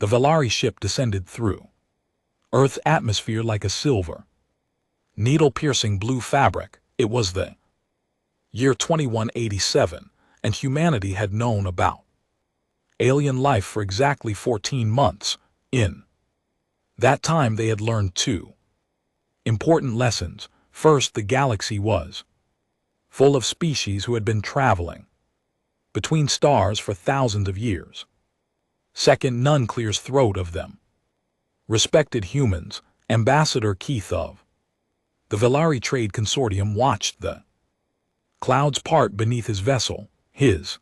The Valari ship descended through Earth's atmosphere like a silver, needle-piercing blue fabric. It was the year 2187, and humanity had known about alien life for exactly 14 months. In that time they had learned two important lessons. First, the galaxy was full of species who had been traveling between stars for thousands of years. Second, none clears throat of them. Respected humans, Ambassador Keith of the Valari Trade Consortium watched the clouds part beneath his vessel. His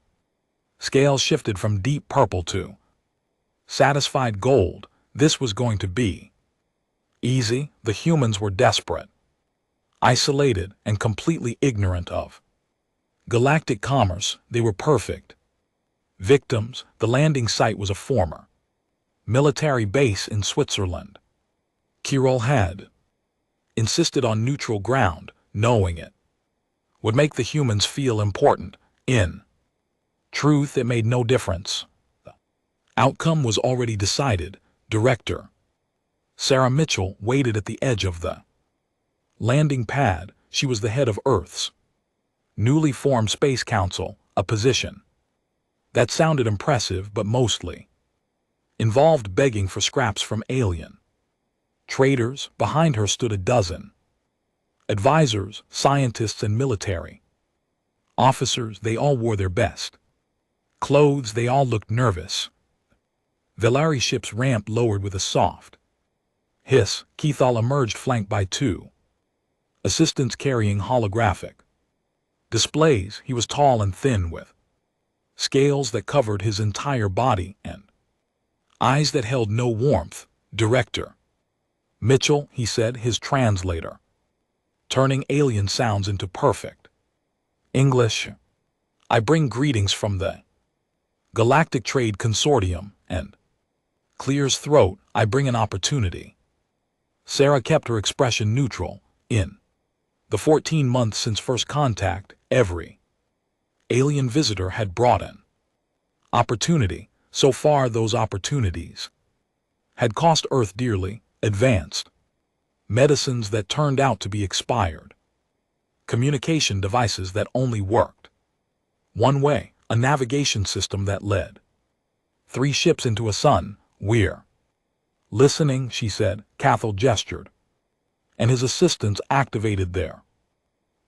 scales shifted from deep purple to satisfied gold. This was going to be easy. The humans were desperate, isolated, and completely ignorant of galactic commerce. They were perfect victims. The landing site was a former military base in Switzerland. Kirill had insisted on neutral ground, knowing it would make the humans feel important. In truth, it made no difference. The outcome was already decided. Director Sarah Mitchell waited at the edge of the landing pad. She was the head of Earth's newly formed Space Council, a position that sounded impressive but mostly involved begging for scraps from alien traders. Behind her stood a dozen advisors, scientists, and military officers. They all wore their best clothes. They all looked nervous. Valari ship's ramp lowered with a soft hiss. Keithal emerged flanked by two assistants carrying holographic displays. He was tall and thin with scales that covered his entire body and eyes that held no warmth. Director Mitchell, he said, his translator turning alien sounds into perfect English. I bring greetings from the Galactic Trade Consortium, and clears throat. I bring an opportunity. Sarah kept her expression neutral. In the 14 months since first contact, every alien visitor had brought an opportunity. So far, those opportunities had cost Earth dearly. Advanced medicines that turned out to be expired, communication devices that only worked one way, a navigation system that led 3 ships into a sun. We're listening, she said. Cathal gestured, and his assistants activated their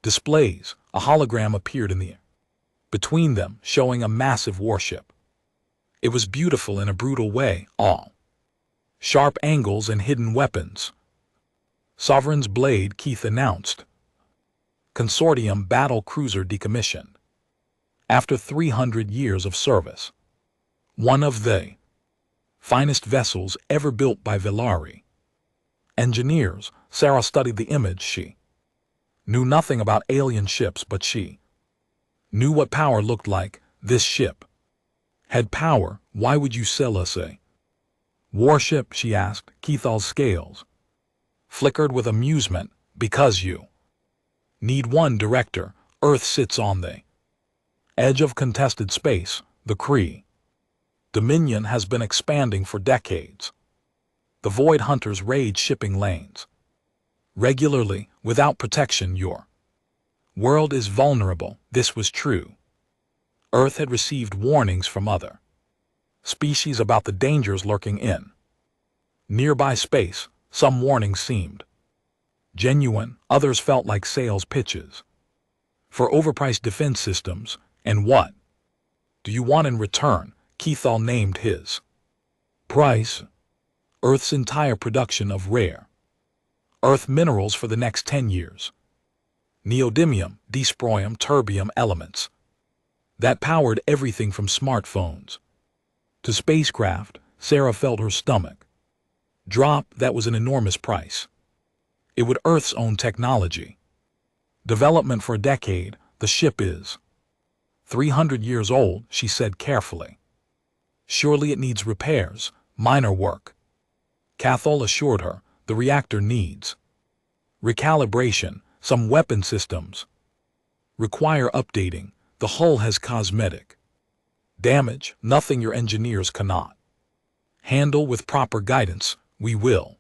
displays. A hologram appeared in the air between them, showing a massive warship. It was beautiful in a brutal way, all sharp angles and hidden weapons. Sovereign's Blade, Keith announced. Consortium battle cruiser decommissioned after 300 years of service. One of the finest vessels ever built by Valari engineers. Sarah studied the image. She knew nothing about alien ships, but she knew what power looked like. This ship had power. Why would you sell us a warship? She asked. Keithal's scales flickered with amusement. Because you need one. Director, Earth sits on the edge of contested space. The Kree Dominion has been expanding for decades. The Void Hunters raid shipping lanes regularly, without protection. Your world is vulnerable. This was true. Earth had received warnings from other species about the dangers lurking in nearby space. Some warnings seemed genuine, others felt like sales pitches for overpriced defense systems. And what do you want in return? Keithal named his price. Earth's entire production of rare earth minerals for the next 10 years. Neodymium, dysprosium, terbium elements that powered everything from smartphones to spacecraft. Sarah felt her stomach drop. That was an enormous price. It would Earth's own technology development for a decade. The ship is 300 years old, she said carefully. Surely it needs repairs, minor work. Cathal assured her. The reactor needs recalibration. Some weapon systems require updating. The hull has cosmetic damage, nothing your engineers cannot Handle with proper guidance, we will.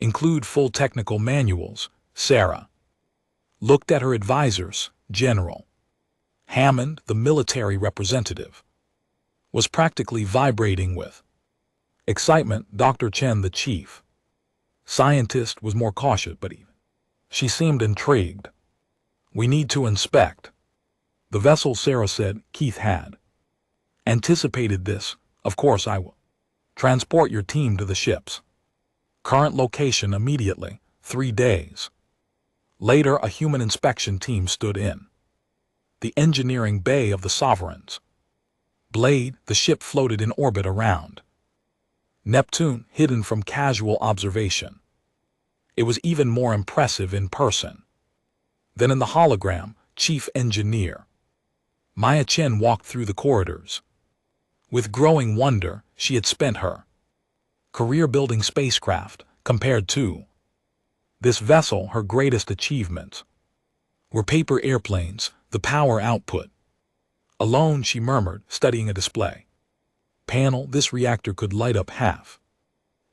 Include full technical manuals, Sarah. Looked at her advisors, General Hammond, the military representative, was practically vibrating with excitement. Dr. Chen, the chief scientist, was more cautious, but even she seemed intrigued. We need to inspect the vessel, Sarah said. Keith had anticipated this. Of course I will. Transport your team to the ships. Current location immediately. 3 days. Later, a human inspection team stood in the engineering bay of the Sovereigns. Blade, the ship floated in orbit around Neptune, hidden from casual observation. It was even more impressive in person than in the hologram. Chief Engineer Maya Chen walked through the corridors. With growing wonder, she had spent her career building spacecraft. Compared to this vessel, her greatest achievements were paper airplanes. The power output alone, she murmured, studying a display panel. This reactor could light up half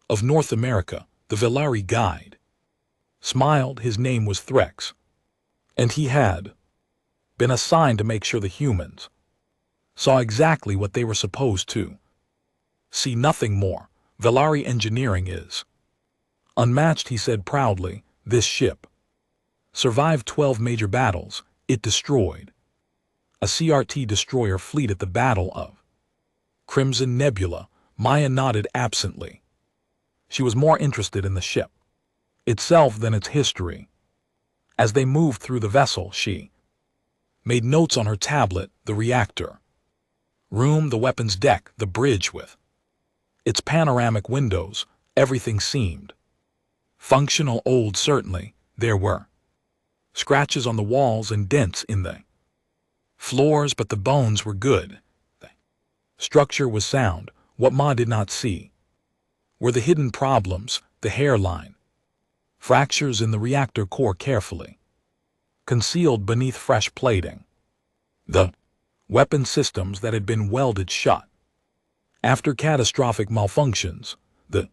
of North America. The Velari guide smiled. His name was Threx, and he had been assigned to make sure the humans saw exactly what they were supposed to see, nothing more. Velari engineering is unmatched, he said proudly. This ship survived 12 major battles. It destroyed a CRT destroyer fleet at the Battle of Crimson Nebula. Maya nodded absently. She was more interested in the ship itself than its history. As they moved through the vessel, she made notes on her tablet. The reactor room, the weapons deck, the bridge with its panoramic windows. Everything seemed functional. Old, certainly. There were scratches on the walls and dents in the floors, but the bones were good. The structure was sound. What Ma did not see were the hidden problems. The hairline fractures in the reactor core, carefully concealed beneath fresh plating. The weapon systems that had been welded shut after catastrophic malfunctions. The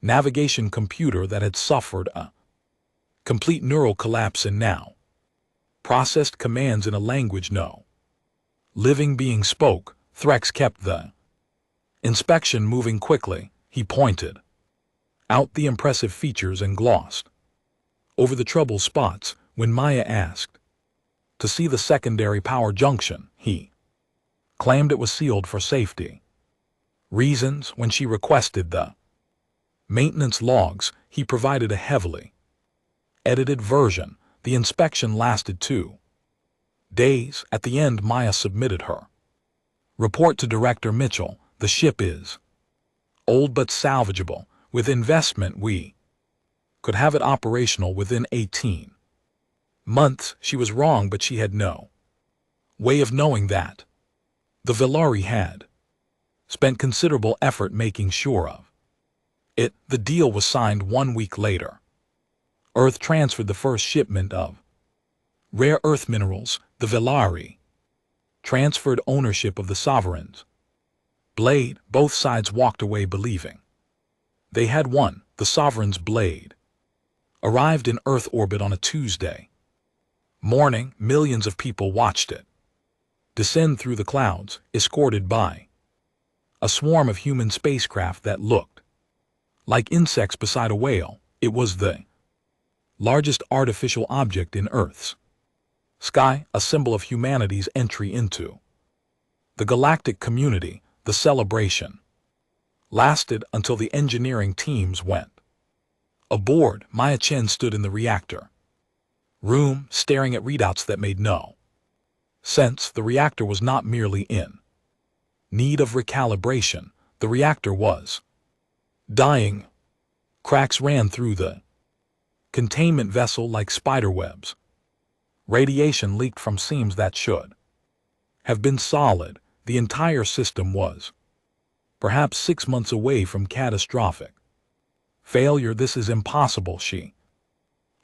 navigation computer that had suffered a complete neural collapse and now processed commands in a language no living being spoke. Threx kept the inspection moving quickly. He pointed out the impressive features and glossed over the trouble spots. When Maya asked to see the secondary power junction, he claimed it was sealed for safety reasons. When she requested the maintenance logs, he provided a heavily edited version. The inspection lasted 2 days. At the end, Maya submitted her report to Director Mitchell. The ship is old but salvageable. With investment, we could have it operational within 18 months. She was wrong, but she had no way of knowing that. The Velari had spent considerable effort making sure of it. The deal was signed 1 week later. Earth transferred the first shipment of rare earth minerals. The Velari transferred ownership of the Sovereigns. Blade, both sides walked away believing they had won. The Sovereign's blade arrived in Earth orbit on a Tuesday morning. Millions of people watched it descend through the clouds, escorted by a swarm of human spacecraft that looked like insects beside a whale. It was the largest artificial object in Earth's sky, a symbol of humanity's entry into the galactic community. The celebration lasted until the engineering teams went aboard. Maya Chen stood in the reactor room, staring at readouts that made no sense. The reactor was not merely in need of recalibration. The reactor was dying. Cracks ran through the containment vessel like spiderwebs. Radiation leaked from seams that should have been solid. The entire system was perhaps 6 months away from catastrophic failure. This is impossible, she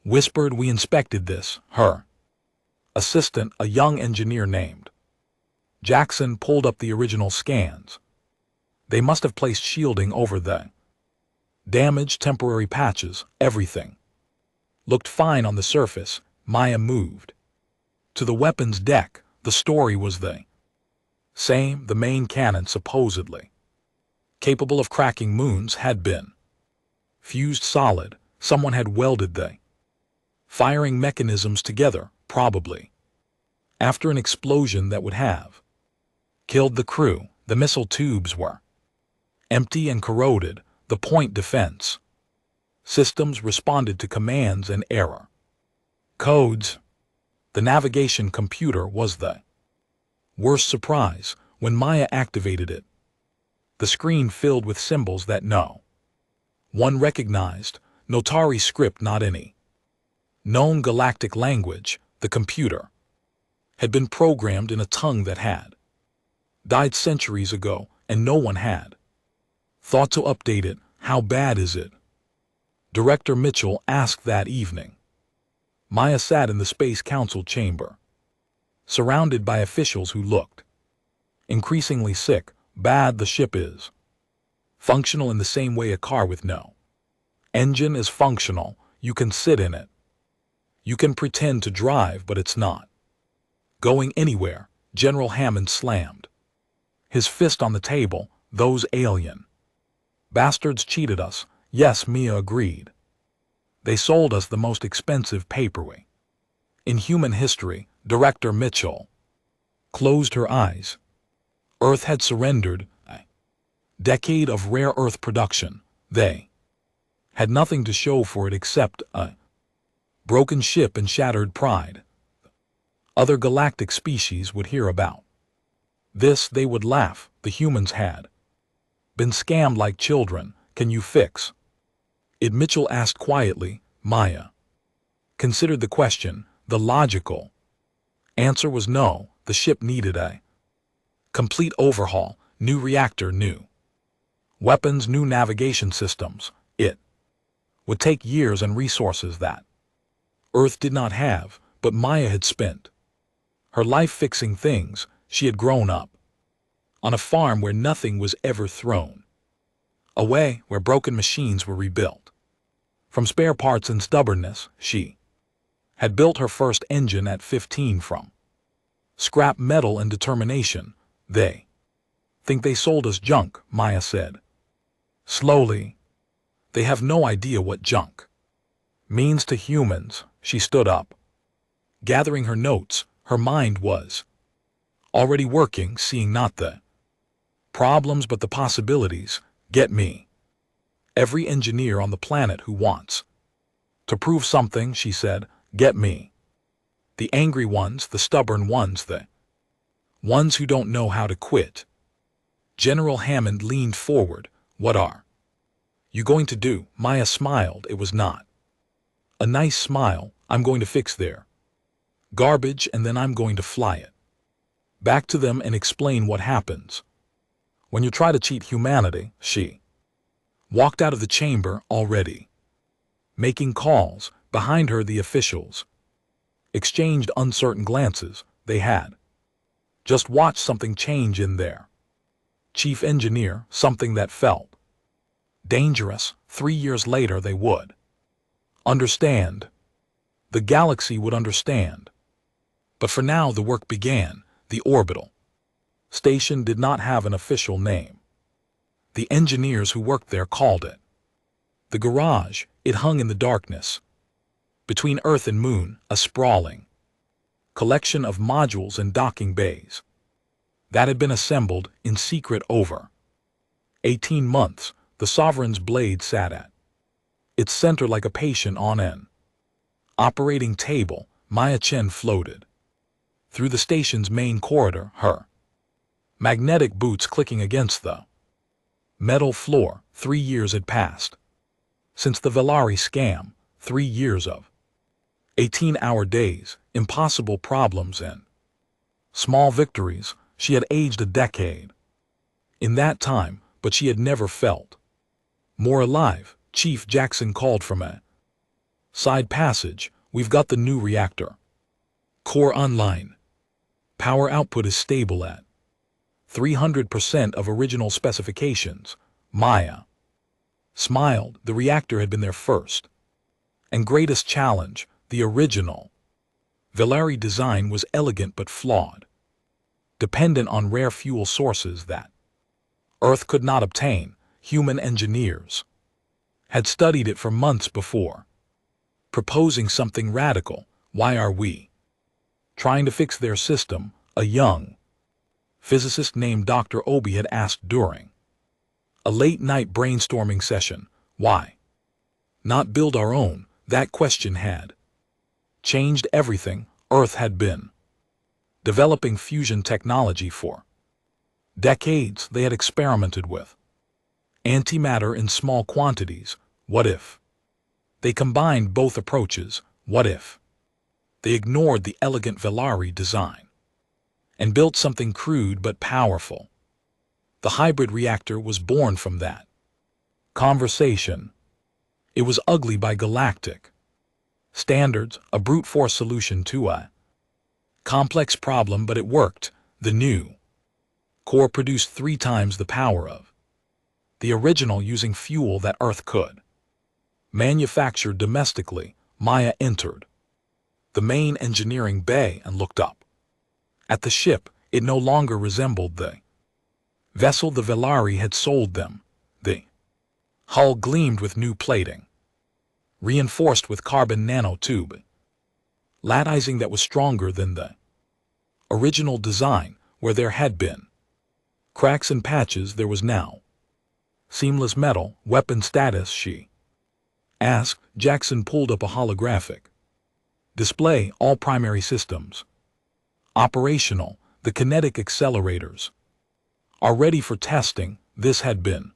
whispered. We inspected this. Her assistant, a young engineer named Jackson, pulled up the original scans. They must have placed shielding over the damage, temporary patches, everything. Looked fine on the surface. Maya moved to the weapons deck. The story was the same. The main cannon, supposedly capable of cracking moons, had been fused solid. Someone had welded the firing mechanisms together, probably after an explosion that would have killed the crew. The missile tubes were empty and corroded. The point defense systems responded to commands and error codes. The navigation computer was the worst surprise when Maya activated it. The screen filled with symbols that no one recognized. Notari script, not any known galactic language. The computer had been programmed in a tongue that had died centuries ago, and no one had thought to update it. How bad is it? Director Mitchell asked that evening. Maya sat in the Space Council chamber, surrounded by officials who looked increasingly sick. Bad. The ship is functional in the same way a car with no engine is functional. You can sit in it. You can pretend to drive, but it's not going anywhere. General Hammond slammed his fist on the table. Those alien bastards cheated us. Yes, Mia agreed. They sold us the most expensive paperweight in human history. Director Mitchell closed her eyes. Earth had surrendered. A decade of rare earth production. They had nothing to show for it except a broken ship and shattered pride. Other galactic species would hear about this. They would laugh. The humans had been scammed like children. Can you fix it? Mitchell asked quietly. Maya considered the question. The logical answer was no. The ship needed a complete overhaul. New reactor, new weapons, new navigation systems. It would take years and resources that Earth did not have, but Maya had spent her life fixing things. She had grown up on a farm where nothing was ever thrown away, where broken machines were rebuilt from spare parts and stubbornness. She had built her first engine at 15 from scrap metal and determination. They think they sold us junk, Maya said slowly. They have no idea what junk means to humans. She stood up, gathering her notes. Her mind was already working, seeing not the problems but the possibilities. Get me every engineer on the planet who wants to prove something, she said. Get me the angry ones, the stubborn ones, the ones who don't know how to quit. General Hammond leaned forward. What are you going to do? Maya smiled. It was not a nice smile. I'm going to fix their garbage, and then I'm going to fly it back to them and explain what happens when you try to cheat humanity. She walked out of the chamber, already making calls. Behind her, the officials exchanged uncertain glances. They had just watched something change in their chief engineer, something that felt dangerous. 3 years later, they would understand. The galaxy would understand. But for now, the work began. The orbital station did not have an official name. The engineers who worked there called it the garage. It hung in the darkness between Earth and Moon, a sprawling collection of modules and docking bays that had been assembled in secret over 18 months. The Sovereign's blade sat at its center like a patient on an operating table. Maya Chen floated through the station's main corridor, her magnetic boots clicking against the metal floor. 3 years had passed since the Velari scam. 3 years of 18-hour days, impossible problems, and small victories. She had aged a decade in that time, but she had never felt more alive. Chief Jackson called from a side passage. We've got the new reactor core online. Power output is stable at 300% of original specifications. Maya smiled. The reactor had been there first. And greatest challenge, the original Velari design was elegant but flawed, dependent on rare fuel sources that Earth could not obtain. Human engineers had studied it for months before, proposing something radical. Why are we trying to fix their system? A young physicist named Dr. Obi had asked during a late-night brainstorming session. Why not build our own? That question had changed everything. Earth had been developing fusion technology for decades. They had experimented with antimatter in small quantities. What if they combined both approaches? What if they ignored the elegant Velari design and built something crude but powerful? The hybrid reactor was born from that conversation. It was ugly by galactic standards, a brute force solution to a complex problem, but it worked. The new core produced 3 times the power of the original, using fuel that Earth could manufacture domestically. Maya entered the main engineering bay and looked up at the ship. It no longer resembled the vessel the Velari had sold them. The hull gleamed with new plating, reinforced with carbon nanotube latticing that was stronger than the original design. Where there had been cracks and patches, there was now seamless metal. Weapon status, she asked. Jackson pulled up a holographic display. All primary systems operational. The kinetic accelerators are ready for testing. This had been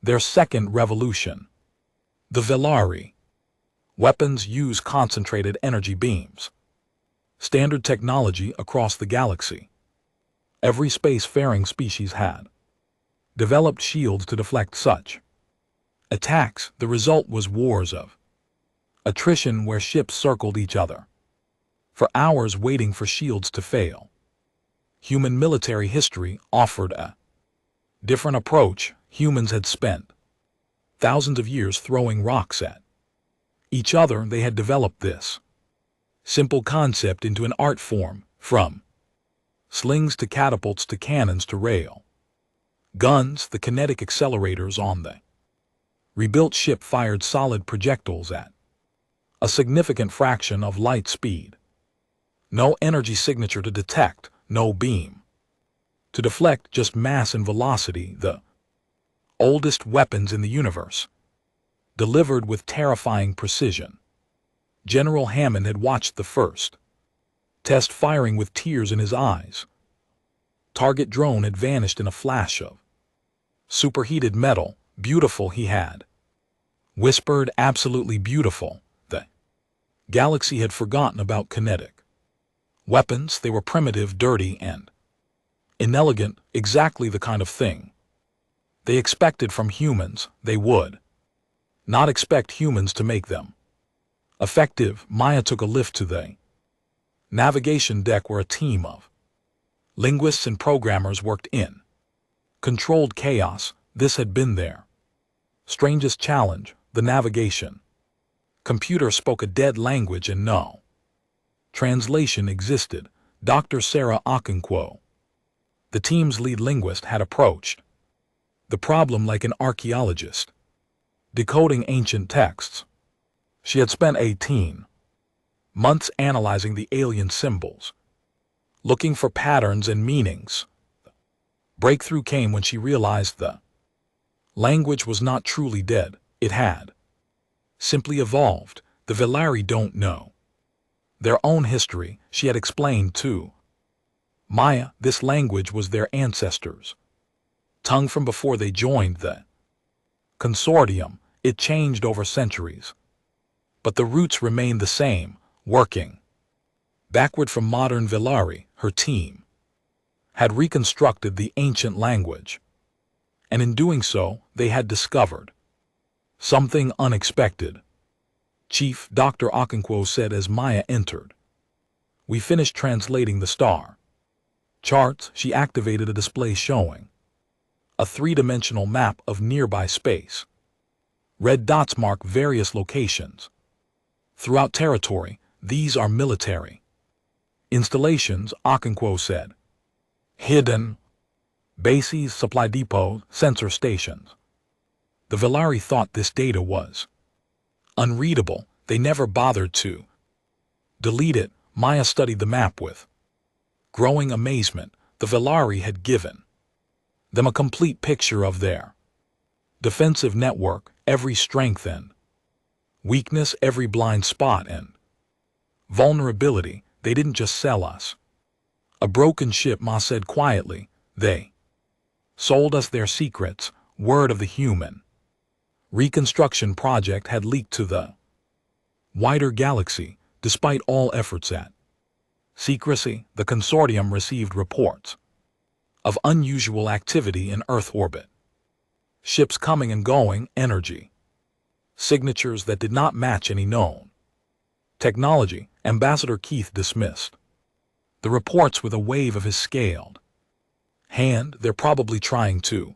their second revolution. The Velari weapons use concentrated energy beams, standard technology across the galaxy. Every spacefaring species had developed shields to deflect such attacks. The result was wars of attrition where ships circled each other for hours waiting for shields to fail. Human military history offered a different approach. Humans had spent thousands of years throwing rocks at each other. They had developed this simple concept into an art form, from slings to catapults to cannons to rail guns. The kinetic accelerators on the rebuilt ship fired solid projectiles at a significant fraction of light speed. No energy signature to detect, no beam to deflect, just mass and velocity. The oldest weapons in the universe, delivered with terrifying precision. General Hammond had watched the first test firing with tears in his eyes. Target drone had vanished in a flash of superheated metal. Beautiful, he had whispered. Absolutely beautiful. The galaxy had forgotten about kinetic weapons. They were primitive, dirty, and inelegant, exactly the kind of thing they expected from humans. They would not expect humans to make them effective. Maya took a lift to the navigation deck where a team of linguists and programmers worked in controlled chaos. This had been their strangest challenge. The navigation computer spoke a dead language and no translation existed. Dr. Sarah Okonkwo, the team's lead linguist, had approached the problem like an archaeologist decoding ancient texts. She had spent 18 months analyzing the alien symbols, looking for patterns and meanings. Breakthrough came when she realized the language was not truly dead. It had simply evolved. The Velari don't know their own history, she had explained to Maya. This language was their ancestors' tongue from before they joined the consortium. It changed over centuries, but the roots remained the same. Working backward from modern Velari, her team had reconstructed the ancient language, and in doing so, they had discovered something unexpected. Chief, Dr. Okonkwo said as Maya entered, "We finished translating the star Charts, she activated a display showing a three-dimensional map of nearby space. Red dots mark various locations. Throughout territory, these are military installations, Okonkwo said. Hidden bases, supply depots, sensor stations. The Velari thought this data was unreadable. They never bothered to delete it. Maya studied the map with growing amazement. The Velari had given them a complete picture of their defensive network, every strength and weakness, every blind spot and vulnerability. They didn't just sell us a broken ship, Ma said quietly. They sold us their secrets. Word of the human reconstruction project had leaked to the wider galaxy. Despite all efforts at secrecy, the consortium received reports of unusual activity in Earth orbit. Ships coming and going, energy signatures that did not match any known technology. Ambassador Keith dismissed the reports with a wave of his scaled hand. They're probably trying to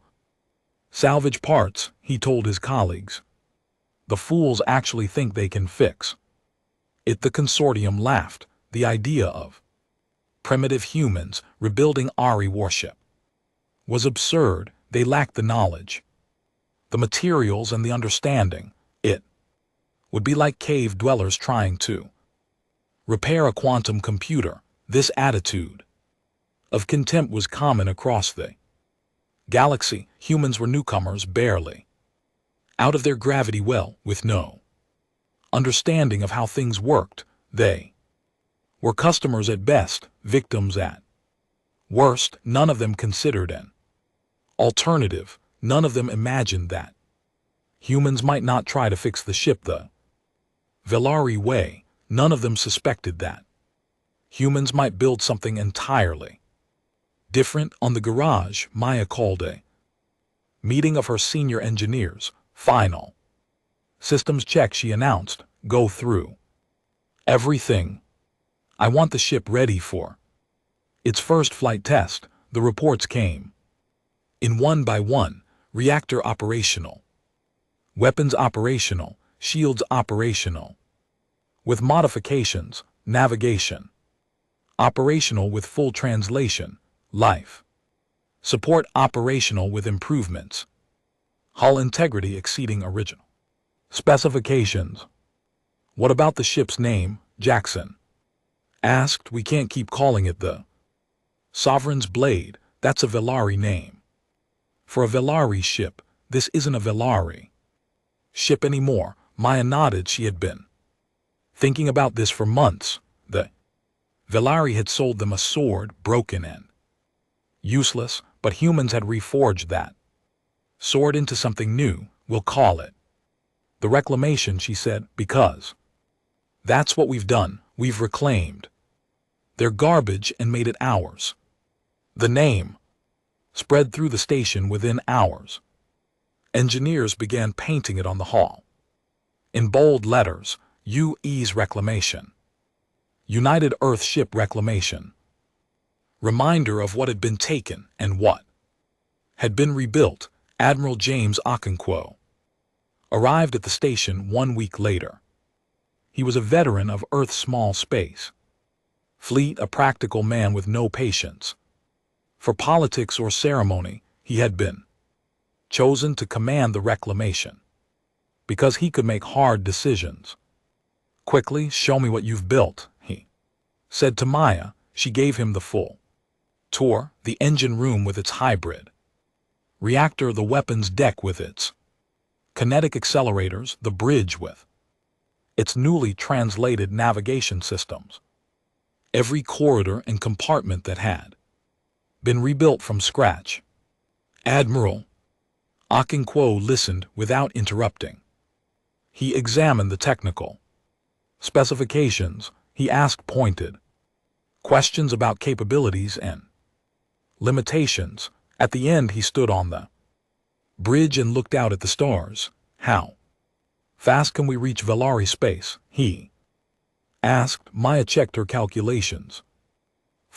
salvage parts, he told his colleagues. The fools actually think they can fix it. The consortium laughed. The idea of primitive humans rebuilding Ari warship was absurd. They lacked the knowledge, the materials, and the understanding. It would be like cave dwellers trying to repair a quantum computer. This attitude of contempt was common across the galaxy. Humans were newcomers, barely out of their gravity well, with no understanding of how things worked. They were customers at best, victims at worst. None of them considered an alternative. None of them imagined that humans might not try to fix the ship the Velari way. None of them suspected that humans might build something entirely different. On the garage, Maya called a meeting of her senior engineers. Final systems check, she announced. Go through everything. I want the ship ready for its first flight test. The reports came in one by one. Reactor operational, weapons operational, shields operational with modifications, navigation operational with full translation, life support operational with improvements, hull integrity exceeding original specifications. What about the ship's name? Jackson asked. We can't keep calling it the Sovereign's Blade. That's a Velari name for a Velari ship. This isn't a Velari ship anymore. Maya nodded. She had been thinking about this for months. The Velari had sold them a sword, broken and useless, but humans had reforged that sword into something new. We'll call it the Reclamation, she said, because that's what we've done. We've reclaimed their garbage and made it ours. The name spread through the station within hours. Engineers began painting it on the hall. In bold letters, UE's Reclamation. United Earth Ship Reclamation. Reminder of what had been taken and what had been rebuilt. Admiral James Okonkwo arrived at the station 1 week later. He was a veteran of Earth's small space fleet, a practical man with no patience for politics or ceremony. He had been chosen to command the Reclamation because he could make hard decisions quickly. Show me what you've built, he said to Maya. She gave him the full tour, the engine room with its hybrid reactor, the weapons deck with its kinetic accelerators, the bridge with its newly translated navigation systems, every corridor and compartment that had been rebuilt from scratch. Admiral Okonkwo listened without interrupting. He examined the technical specifications. He asked pointed questions about capabilities and limitations. At the end, he stood on the bridge and looked out at the stars. How fast can we reach Velari space? He asked. Maya checked her calculations.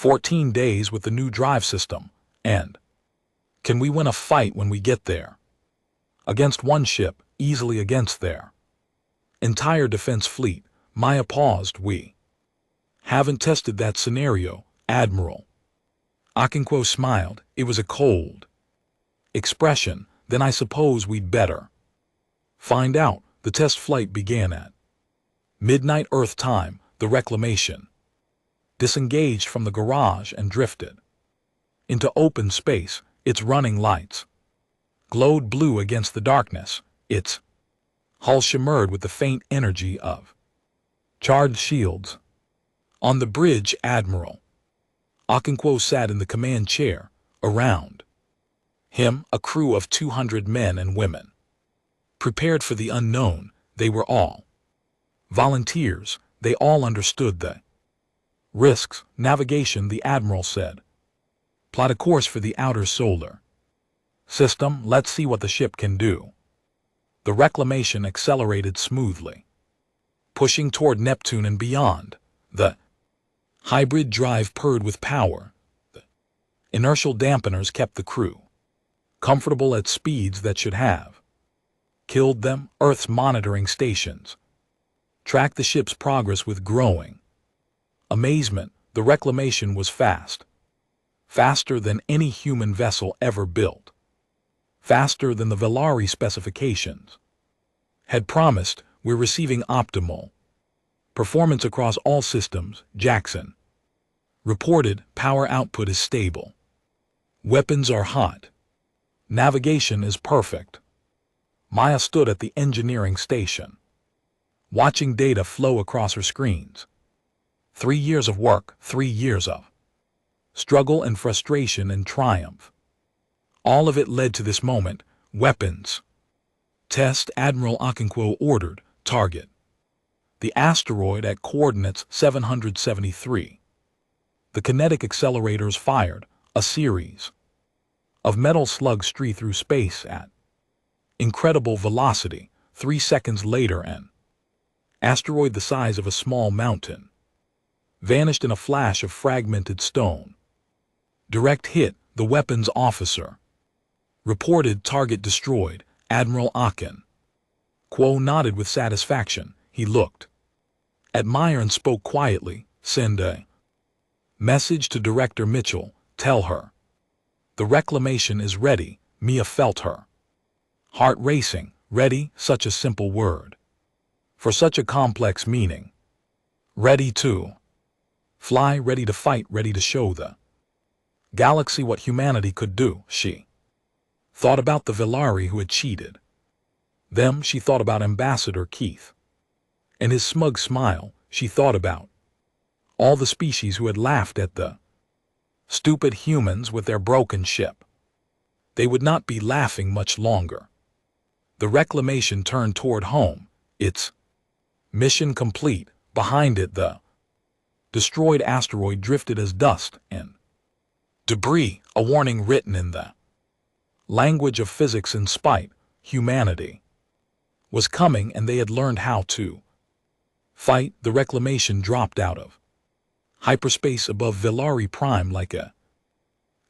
14 days with the new drive system, and can we win a fight when we get there? Against one ship, easily against their entire defense fleet. Maya paused. We haven't tested that scenario, Admiral. Okonkwo smiled. It was a cold expression. Then I suppose we'd better find out. The test flight began at midnight Earth time. The Reclamation disengaged from the garage and drifted into open space. Its running lights glowed blue against the darkness. Its hull shimmered with the faint energy of charged shields. On the bridge, Admiral Okonkwo sat in the command chair. Around him, a crew of 200 men and women. Prepared for the unknown, they were all volunteers. They all understood the risks. Navigation, the Admiral said. Plot a course for the outer solar system. Let's see what the ship can do. The Reclamation accelerated smoothly, pushing toward Neptune and beyond. The hybrid drive purred with power. The inertial dampeners kept the crew comfortable at speeds that should have killed them. Earth's monitoring stations tracked the ship's progress with growing amazement. The Reclamation was fast. Faster than any human vessel ever built. Faster than the Velari specifications had promised. We're receiving optimal performance across all systems, Jackson reported. Power output is stable. Weapons are hot. Navigation is perfect. Maya stood at the engineering station, watching data flow across her screens. 3 years of work, 3 years of struggle and frustration and triumph. All of it led to this moment. Weapons test. Admiral Okonkwo ordered. Target the asteroid at coordinates 773. The kinetic accelerators fired. A series of metal slugs streaked through space at incredible velocity. 3 seconds later, an asteroid the size of a small mountain vanished in a flash of fragmented stone. Direct hit, the weapons officer reported. Target destroyed. Admiral Okonkwo nodded with satisfaction. He looked at Maya and spoke quietly. Send a message to Director Mitchell. Tell her the Reclamation is ready. Mia felt her heart racing. Ready, such a simple word for such a complex meaning. Ready to fly, ready to fight, ready to show the galaxy what humanity could do. She thought about the Velari who had cheated them. She thought about Ambassador Keith and his smug smile. She thought about all the species who had laughed at the stupid humans with their broken ship. They would not be laughing much longer. The Reclamation turned toward home, its mission complete. Behind it, the destroyed asteroid drifted as dust and debris, a warning written in the language of physics. In spite, humanity was coming and they had learned how to fight. The Reclamation dropped out of hyperspace above Velari Prime like a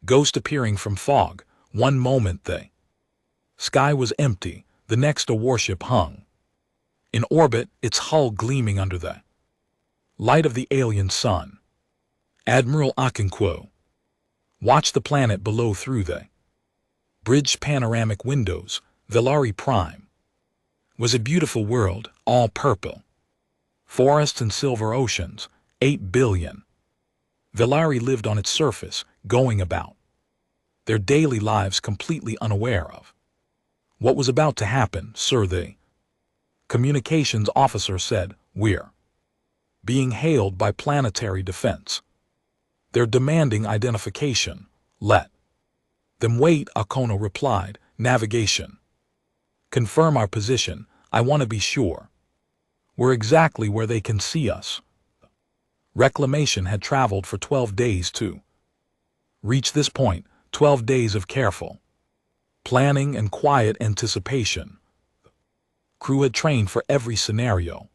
ghost appearing from fog. One moment the sky was empty, the next a warship hung in orbit, its hull gleaming under the light of the alien sun. Admiral Okonkwo watched the planet below through the bridged panoramic windows. Velari Prime was a beautiful world, all purple forests and silver oceans. 8 billion Velari lived on its surface, going about their daily lives completely unaware of what was about to happen. Sir, the communications officer said, we're being hailed by planetary defense. They're demanding identification. Let them wait, Okono replied. Navigation. Confirm our position. I want to be sure we're exactly where they can see us. Reclamation had traveled for 12 days to reach this point. 12 days of careful planning and quiet anticipation. Crew had trained for every scenario,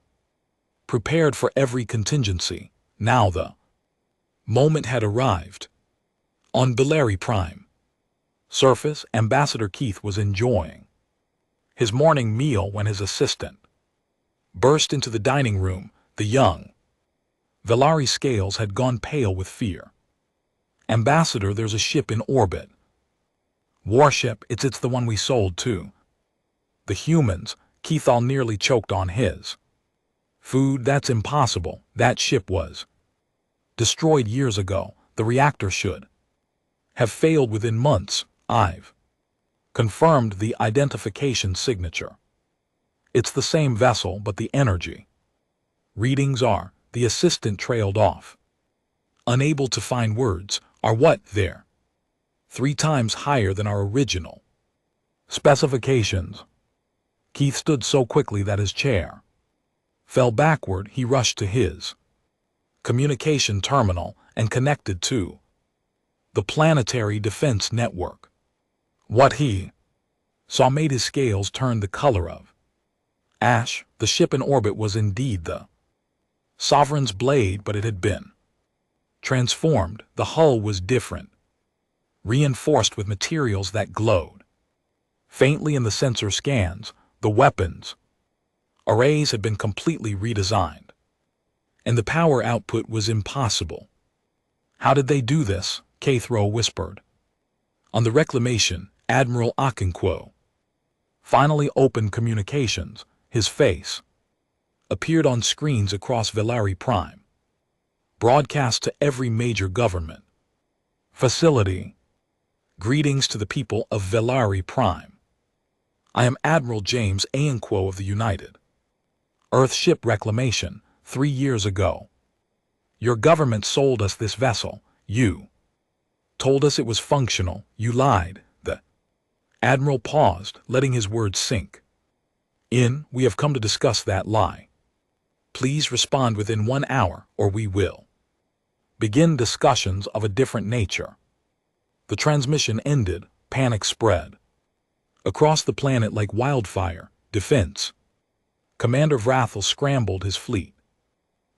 prepared for every contingency. Now the Moment had arrived. On Belary Prime. Surface, Ambassador Keith was enjoying his morning meal when his assistant burst into the dining room. The young Velari scales had gone pale with fear. Ambassador, there's a ship in orbit. WarShip, it's the one we sold to the humans. Keith all nearly choked on his food. That's impossible. That ship was destroyed years ago. The reactor should have failed within months. I've confirmed the identification signature. It's the same vessel, but the energy readings are. The assistant trailed off, unable to find words. Are what? They're 3 times higher than our original specifications. Keith stood so quickly that his chair fell backward. He rushed to his communication terminal and connected to the planetary defense network. What he saw made his scales turn the color of ash. The ship in orbit was indeed the Sovereign's blade, but it had been transformed. The hull was different, reinforced with materials that glowed faintly in the sensor scans. The weapons arrays had been completely redesigned, and the power output was impossible. How did they do this? Cathro whispered. On the Reclamation, Admiral Okonkwo finally opened communications. His face appeared on screens across Velari Prime, broadcast to every major government facility. Greetings to the people of Velari Prime. I am Admiral James Okonkwo of the United Earth Ship Reclamation. 3 years ago, your government sold us this vessel. You told us it was functional. You lied. The Admiral paused, letting his words sink in. We have come to discuss that lie. Please respond within 1 hour, or we will begin discussions of a different nature. The transmission ended. Panic spread across the planet like wildfire. Defense Commander Vrathel scrambled his fleet.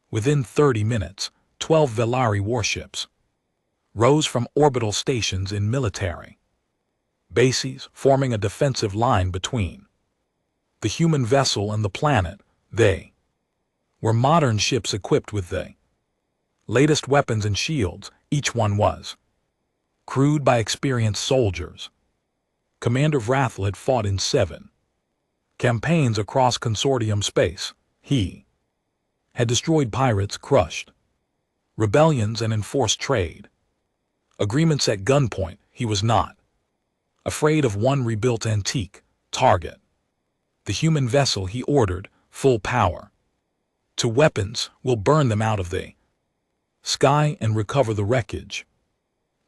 Within 30 minutes, 12 Velari warships rose from orbital stations in military bases, forming a defensive line between the human vessel and the planet. They were modern ships equipped with the latest weapons and shields. Each one was crewed by experienced soldiers. Commander Vrathel had fought in 7 campaigns across consortium space. He had destroyed pirates, crushed rebellions, and enforced trade agreements at gunpoint. He was not afraid of one rebuilt antique target. The human vessel, he ordered, full power to weapons. Will burn them out of the sky and recover the wreckage.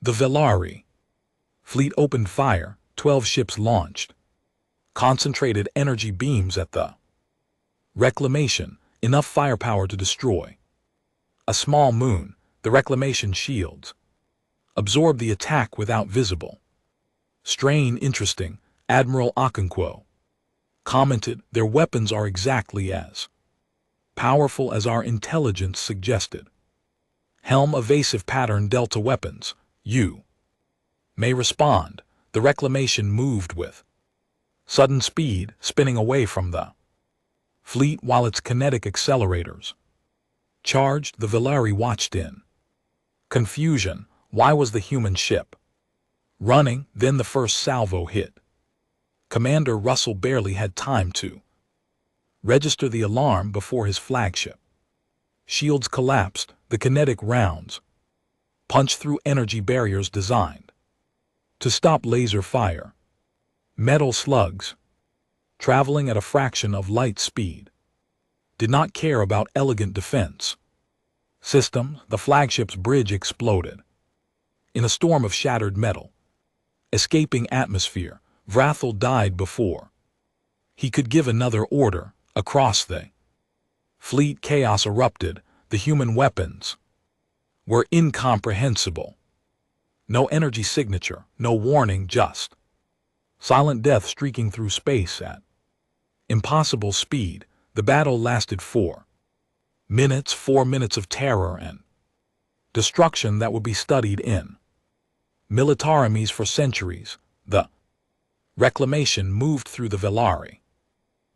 The Velari fleet opened fire. 12 ships launched concentrated energy beams at the Reclamation, enough firepower to destroy a small moon. The Reclamation shields absorbed the attack without visible strain. Interesting, Admiral Okonkwo commented. Their weapons are exactly as powerful as our intelligence suggested. Helm evasive pattern delta weapons. You may respond. The Reclamation moved with sudden speed, spinning away from the fleet while its kinetic accelerators charged. The Velari watched in confusion. Why was the human ship running? Then the first salvo hit. Commander Russell barely had time to register the alarm before his flagship shields collapsed. The kinetic rounds punched through energy barriers designed to stop laser fire. Metal slugs, traveling at a fraction of light speed, did not care about elegant defense systems. The flagship's bridge exploded in a storm of shattered metal, escaping atmosphere. Vrathel died before he could give another order. Across the fleet, chaos erupted. The human weapons were incomprehensible. No energy signature, no warning, just silent death streaking through space at impossible speed. The battle lasted 4 minutes, 4 minutes of terror and Destruction that would be studied in militarities for centuries. The reclamation moved through the Velari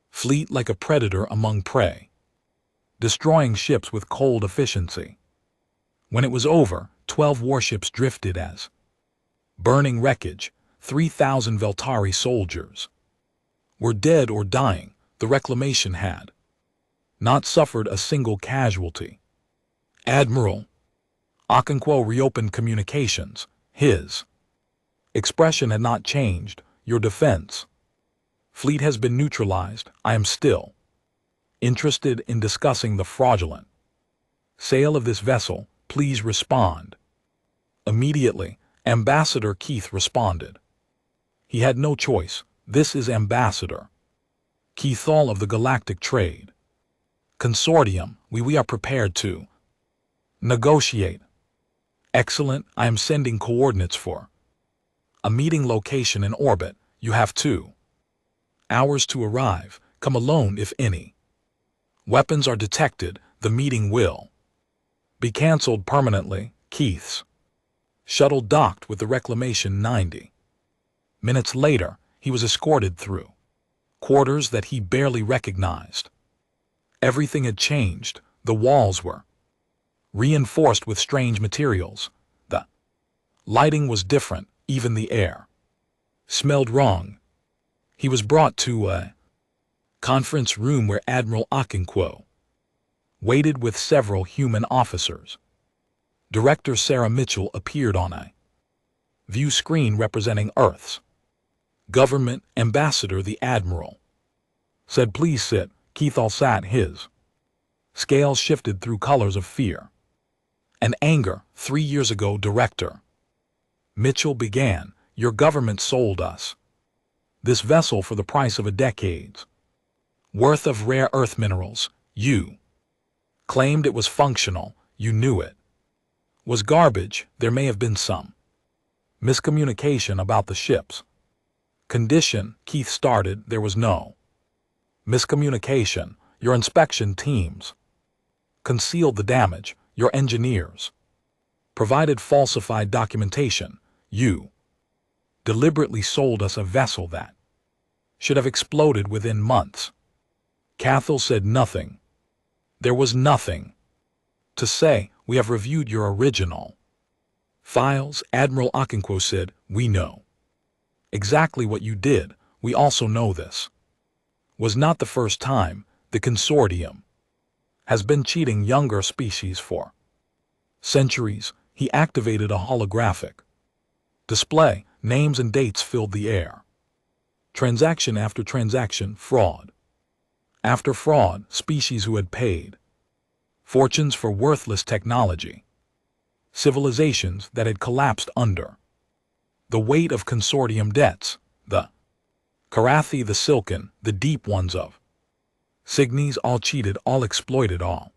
fleet like a predator among prey, destroying ships with cold efficiency. When it was over, 12 warships drifted as burning wreckage. 3,000 Veltari soldiers were dead or dying. The reclamation had not suffered a single casualty. Admiral Okonkwo reopened communications. His expression had not changed. Your defense fleet has been neutralized. I am still interested in discussing the fraudulent sale of this vessel. Please respond. Immediately, Ambassador Keith responded. He had no choice. This is Ambassador Keithall of the Galactic Trade Consortium. We are prepared to negotiate. Excellent. I am sending coordinates for a meeting location in orbit. You have 2 hours to arrive. Come alone if any weapons are detected. The meeting will be cancelled permanently. Keith's shuttle docked with the Reclamation 90 minutes later. He was escorted through quarters that he barely recognized. Everything had changed. The walls were reinforced with strange materials. The lighting was different. Even the air smelled wrong. He was brought to a conference room where Admiral Okonkwo waited with several human officers. Director Sarah Mitchell appeared on a view screen representing Earth's government. Ambassador, the Admiral said, please sit. Keithall sat. His scales shifted through colors of fear and anger. 3 years ago, Director Mitchell began, your government sold us this vessel for the price of a decade's worth of rare earth minerals. You claimed it was functional. You knew it was garbage. There may have been some miscommunication about the ship's condition. Keith started. There was no miscommunication. Your inspection teams concealed the damage. Your engineers provided falsified documentation. You deliberately sold us a vessel that should have exploded within months. Cathal said nothing. There was nothing to say. We have reviewed your original files. Admiral Okonkwo said, we know exactly what you did. We also know this was not the first time. The consortium has been cheating younger species for centuries. He activated a holographic display. Names and dates filled the air. Transaction after transaction, fraud after fraud, species who had paid fortunes for worthless technology, civilizations that had collapsed under the weight of consortium debts. The Karathi, the Silken, the deep ones of Cygnes, all cheated, all exploited, all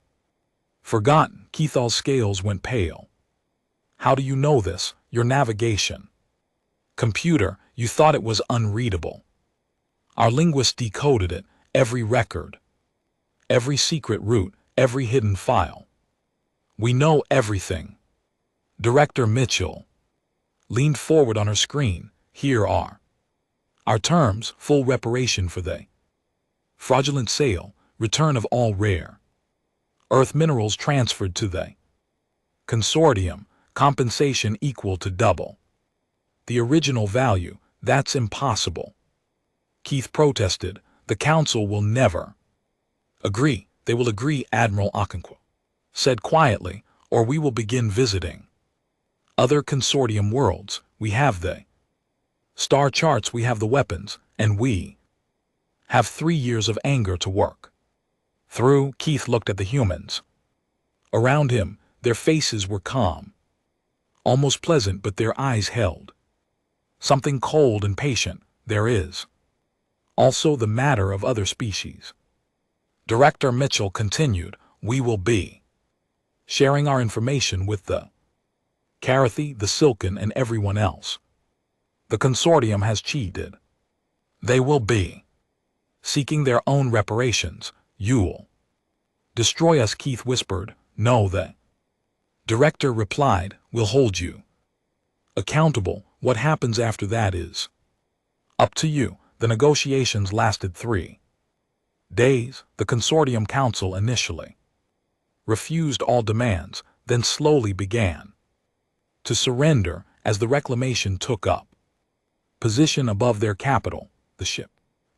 forgotten. Keithall's scales went pale. How do you know this? Your navigation computer, you thought it was unreadable. Our linguists decoded it. Every record, every secret route, every hidden file. We know everything. Director Mitchell leaned forward on her screen. Here are our terms: full reparation for the fraudulent sale, return of all rare earth minerals transferred to the consortium, compensation equal to double the original value. That's impossible. Keith protested. The council will never agree. They will agree, Admiral Okonkwo said quietly, or we will begin visiting other consortium worlds. We have the star charts, we have the weapons, and we have 3 years of anger to work through. Keith looked at the humans around him. Their faces were calm, almost pleasant, but their eyes held something cold and patient. There is also the matter of other species. Director Mitchell continued, we will be sharing our information with the Karathi, the Silken, and everyone else. The consortium has cheated. They will be seeking their own reparations. You'll destroy us, Keith whispered. No, the Director replied, "We'll hold you accountable. What happens after that is up to you." The negotiations lasted 3 days. The Consortium Council initially refused all demands, then slowly began to surrender as the reclamation took up position above their capital. The ship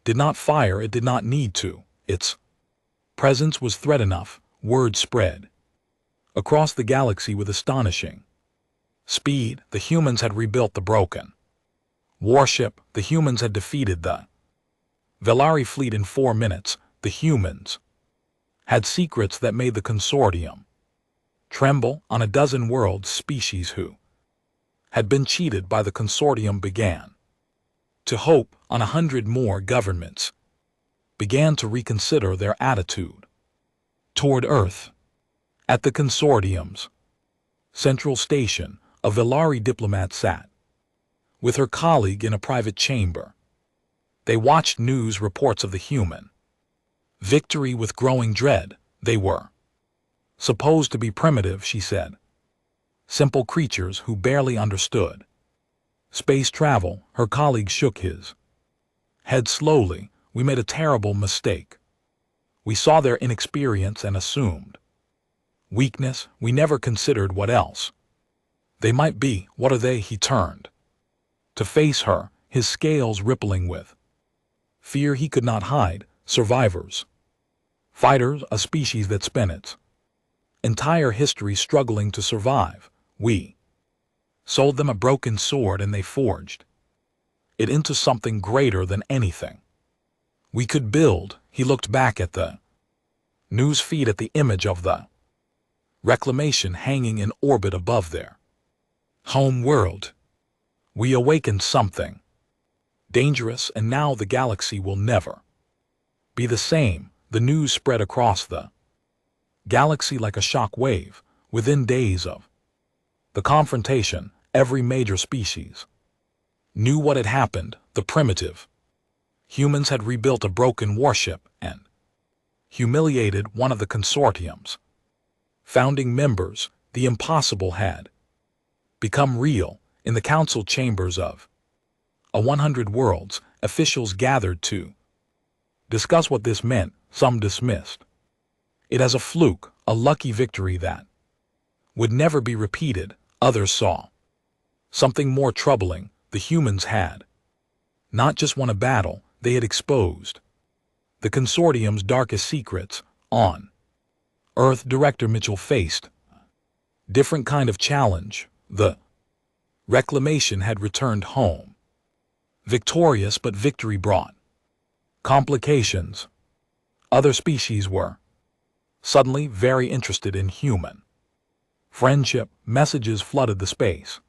did not fire, it did not need to. Its presence was threat enough. Word spread across the galaxy with astonishing speed. The humans had rebuilt the broken warship. The humans had defeated the Velari fleet in 4 minutes. The humans had secrets that made the Consortium tremble. On a dozen world species who had been cheated by the Consortium began to hope. On 100 more governments began to reconsider their attitude toward Earth. At the Consortium's central station, a Velari diplomat sat with her colleague in a private chamber. They watched news reports of the human victory with growing dread. They were supposed to be primitive, she said. Simple creatures who barely understood space travel. Her colleague shook his head slowly. We made a terrible mistake. We saw their inexperience and assumed weakness. We never considered what else they might be. What are they? He turned to face her, his scales rippling with fear he could not hide. Survivors. Fighters, a species that spent its entire history struggling to survive. We sold them a broken sword and they forged it into something greater than anything we could build. He looked back at the news feed, at the image of the reclamation hanging in orbit above their home world. We awakened something dangerous, and now the galaxy will never be the same. The news spread across the galaxy like a shock wave. Within days of the confrontation, every major species knew what had happened. The primitive humans had rebuilt a broken warship and humiliated one of the Consortium's founding members. The impossible had become real. In the council chambers of 100 worlds, officials gathered to discuss what this meant. Some dismissed it as a fluke, a lucky victory that would never be repeated. Others saw something more troubling. The humans had not just won a battle, they had exposed the Consortium's darkest secrets. On Earth, Director Mitchell faced a different kind of challenge. The reclamation had returned home victorious, but victory brought complications. Other species were suddenly very interested in human friendship. Messages flooded the space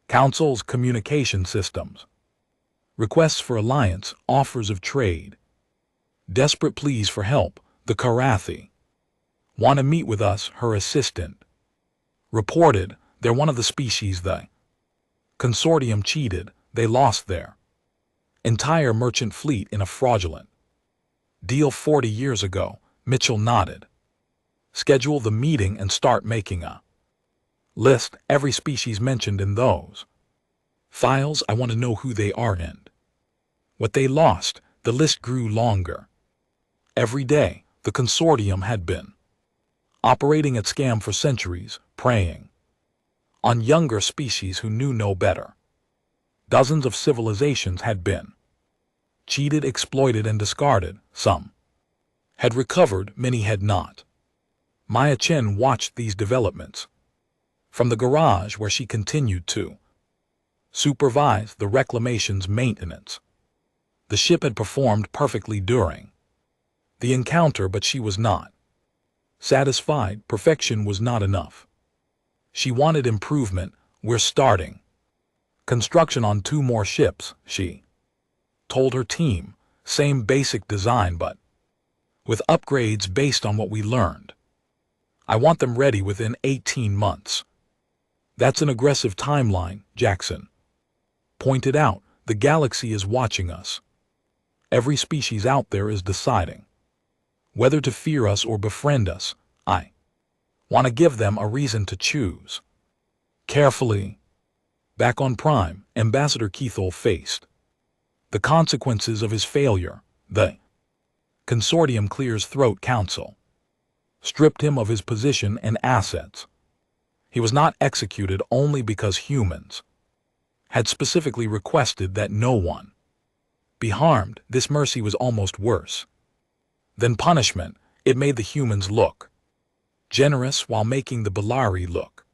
council's communication systems. Requests for alliance, offers of trade, desperate pleas for help. The Karathi want to meet with us, her assistant reported. They're one of the species the Consortium cheated. They lost their entire merchant fleet in a fraudulent deal 40 years ago. Mitchell nodded. Schedule the meeting and start making a list. Every species mentioned in those files. I want to know who they are and what they lost. The list grew longer. Every day, the Consortium had been operating at scam for centuries, preying on younger species who knew no better. Dozens of civilizations had been cheated, exploited, and discarded. Some had recovered, many had not. Maya Chen watched these developments from the garage where she continued to supervise the reclamation's maintenance. The ship had performed perfectly during the encounter, but she was not satisfied. Perfection was not enough. She wanted improvement. We're starting construction on 2 more ships, she told her team. Same basic design, but with upgrades based on what we learned. I want them ready within 18 months. That's an aggressive timeline, Jackson pointed out. The galaxy is watching us. Every species out there is deciding whether to fear us or befriend us. I Want to give them a reason to choose. Carefully. Back on Prime, Ambassador Keithel faced the consequences of his failure. The consortium clears throat council stripped him of his position and assets. He was not executed only because humans had specifically requested that no one be harmed. This mercy was almost worse than punishment. It made the humans look generous while making the Bellari look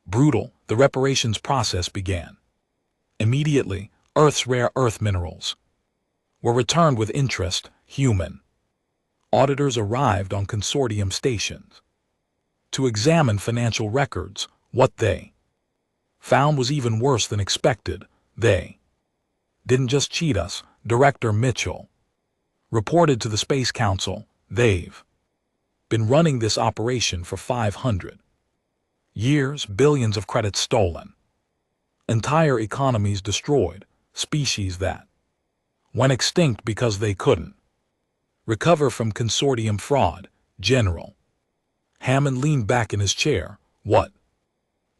brutal. The reparations process began. Immediately, Earth's rare earth minerals were returned with interest. Human auditors arrived on consortium stations to examine financial records. What they found was even worse than expected. They didn't just cheat us, Director Mitchell reported to the Space Council. They've been running this operation for 500 years, billions of credits stolen, entire economies destroyed, species that went extinct because they couldn't recover from consortium fraud. General Hammond leaned back in his chair. What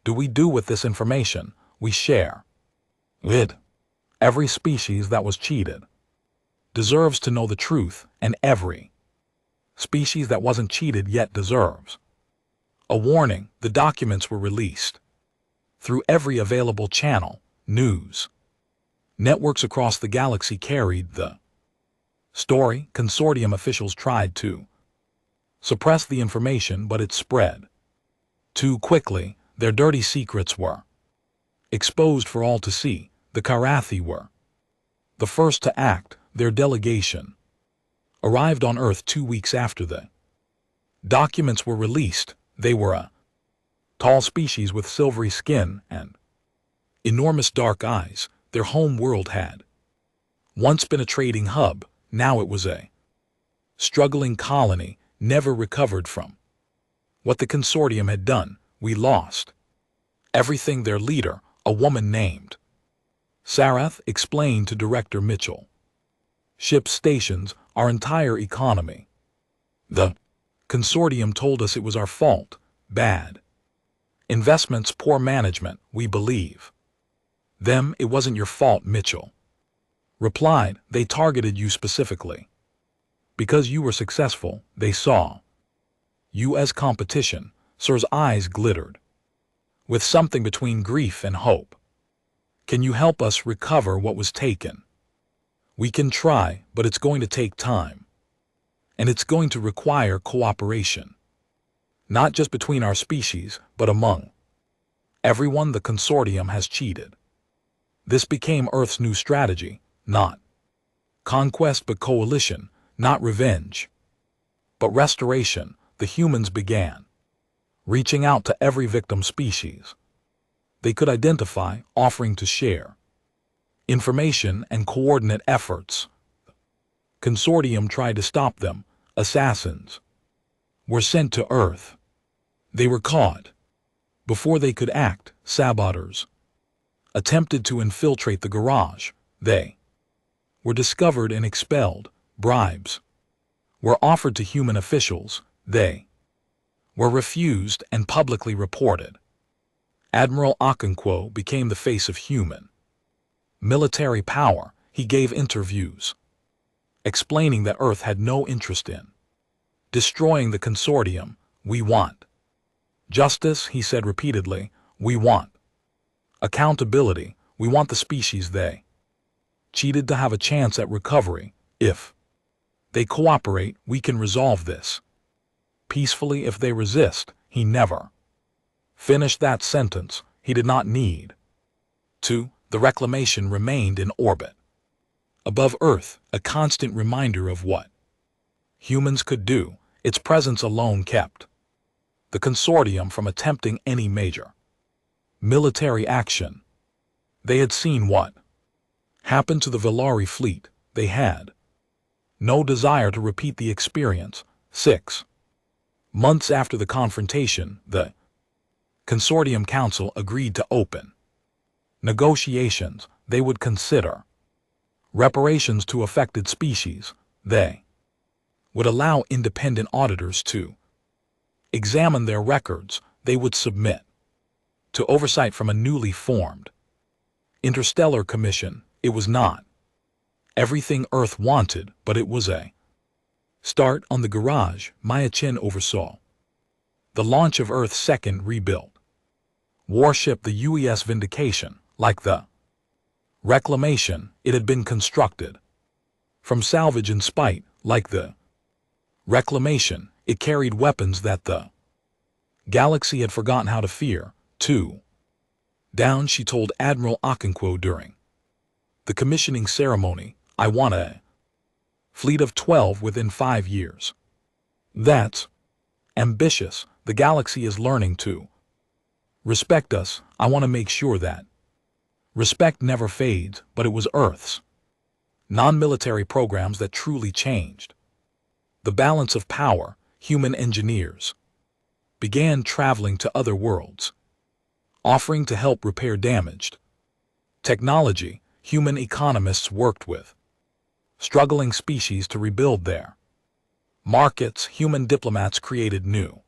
do we do with this information? We share it. Every species that was cheated deserves to know the truth, and every species that wasn't cheated yet deserves a warning. The documents were released through every available channel. News networks across the galaxy carried the story. Consortium officials tried to suppress the information, but it spread too quickly. Their dirty secrets were exposed for all to see. The Karathi were the first to act. Their delegation arrived on Earth 2 weeks after the documents were released. They were a tall species with silvery skin and enormous dark eyes. Their home world had once been a trading hub. Now it was a struggling colony, never recovered from what the consortium had done. We lost everything. Their leader, a woman named Sarath, explained to Director Mitchell. Ship stations, our entire economy. The consortium told us it was our fault. Bad investments, poor management. We believe them. It wasn't your fault, Mitchell replied. They targeted you specifically because you were successful. They saw you as competition. Sir's eyes glittered with something between grief and hope. Can you help us recover what was taken? We can try, but it's going to take time. And it's going to require cooperation. Not just between our species, but among everyone. The consortium has cheated. This became Earth's new strategy. Not conquest, but coalition. Not revenge, but restoration. The humans began reaching out to every victim species they could identify, offering to share information and coordinate efforts. Consortium tried to stop them. Assassins were sent to Earth. They were caught before they could act. Saboteurs attempted to infiltrate the garage. They were discovered and expelled. Bribes were offered to human officials. They were refused and publicly reported. Admiral Okonkwo became the face of human military power. He gave interviews explaining that Earth had no interest in destroying the consortium. We want justice, he said repeatedly. We want accountability. We want the species they cheated to have a chance at recovery. If they cooperate, we can resolve this peacefully. If they resist, he never finished that sentence. He did not need to. The reclamation remained in orbit above Earth, a constant reminder of what humans could do. Its presence alone kept the consortium from attempting any major military action. They had seen what happened to the Bellari fleet. They had no desire to repeat the experience. 6 months after the confrontation, the Consortium Council agreed to open negotiations. They would consider reparations to affected species. They would allow independent auditors to examine their records they would submit to oversight from a newly formed interstellar commission. It was not everything Earth wanted, but it was a start on the garage. Maya Chen oversaw the launch of Earth's second rebuilt warship, the UES Vindication. Like the Reclamation, it had been constructed from salvage in spite. Like the Reclamation, it carried weapons that the galaxy had forgotten how to fear. Too down, she told Admiral Okonkwo during the commissioning ceremony, I want a fleet of 12 within 5 years. That's ambitious. The galaxy is learning to respect us. I want to make sure that respect never fades, but it was Earth's non-military programs that truly changed the balance of power. Human engineers began traveling to other worlds, offering to help repair damaged technology. Human economists worked with struggling species to rebuild their markets. Human diplomats created new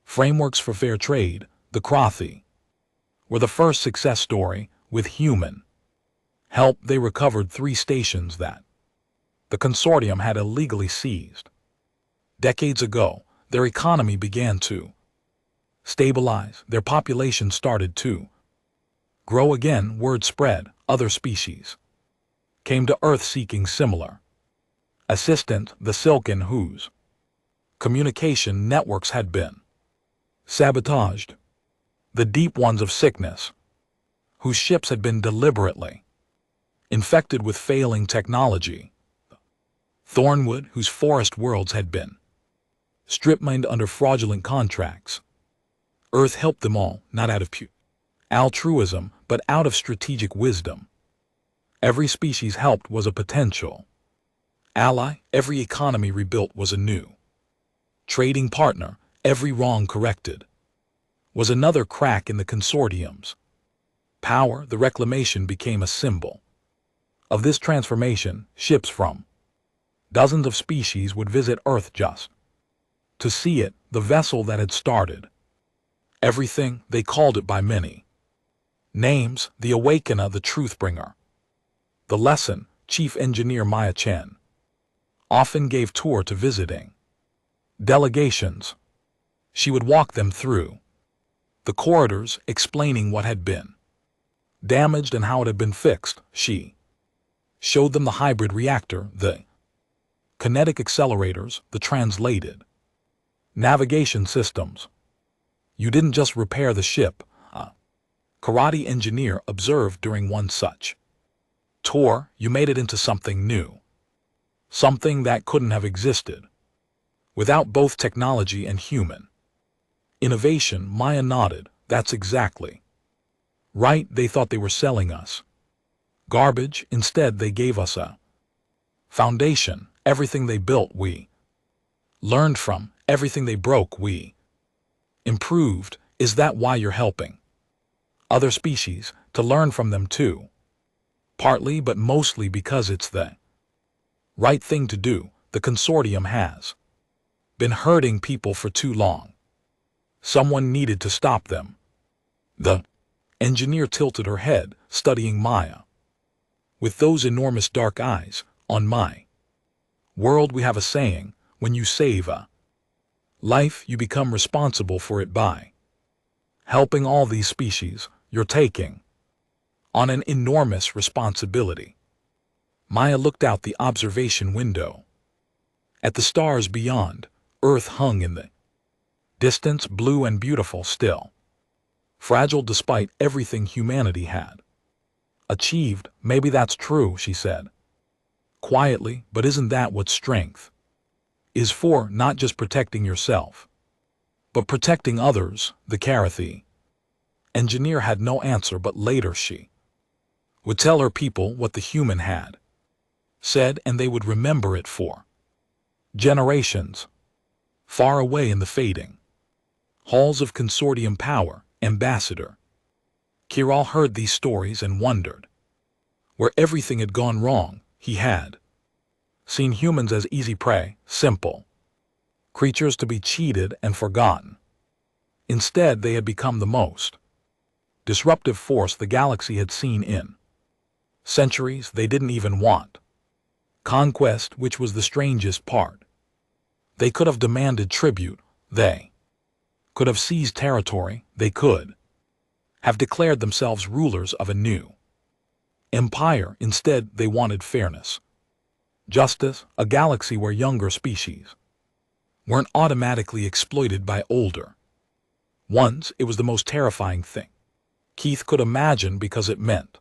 frameworks for fair trade. The Krathi were the first success story. With human help, they recovered 3 stations that the consortium had illegally seized. Decades ago, their economy began to stabilize. Their population started to grow again. Word spread. Other species came to Earth seeking similar assistance. The Silken, whose communication networks had been sabotaged. The Deep Ones of Sickness, whose ships had been deliberately infected with failing technology. Thornwood, whose forest worlds had been strip-mined under fraudulent contracts. Earth helped them all, not out of pure altruism, but out of strategic wisdom. Every species helped was a potential ally. Every economy rebuilt was a new trading partner. Every wrong corrected was another crack in the consortium's power. The Reclamation became a symbol of this transformation. Ships from dozens of species would visit Earth just to see it, the vessel that had started everything. They called it by many names: the Awakener, the Truthbringer, the Lesson. Chief Engineer Maya Chen often gave tour to visiting delegations. She would walk them through the corridors, explaining what had been damaged and how it had been fixed. She showed them the hybrid reactor, the kinetic accelerators, the translated navigation systems. You didn't just repair the ship, a karate engineer observed during one such tour. You made it into something new, something that couldn't have existed without both technology and human innovation. Maya nodded. That's exactly right. They thought they were selling us garbage. Instead, they gave us a foundation. Everything they built, we learned from. Everything they broke, we improved. Is that why you're helping other species? To learn from them too. Partly, but mostly because it's the right thing to do. The consortium has been hurting people for too long. Someone needed to stop them. The engineer tilted her head, studying Maya with those enormous dark eyes. On my world, we have a saying: when you save a life, you become responsible for it. By helping all these species, you're taking on an enormous responsibility. Maya looked out the observation window. At the stars beyond, Earth hung in the distance, blue and beautiful still. Fragile despite everything humanity had achieved. Maybe that's true, she said quietly, but isn't that what strength is for? Not just protecting yourself, but protecting others. The Karathi engineer had no answer, but later she would tell her people what the human had said, and they would remember it for generations. Far away in the fading halls of consortium power, Ambassador Kiral heard these stories and wondered where everything had gone wrong. He had seen humans as easy prey, simple creatures to be cheated and forgotten. Instead, they had become the most disruptive force the galaxy had seen in centuries. They didn't even want conquest, which was the strangest part. They could have demanded tribute, they could have seized territory, they could have declared themselves rulers of a new empire. Instead, they wanted fairness, justice, a galaxy where younger species weren't automatically exploited by older ones. It was the most terrifying thing Keith could imagine, because it meant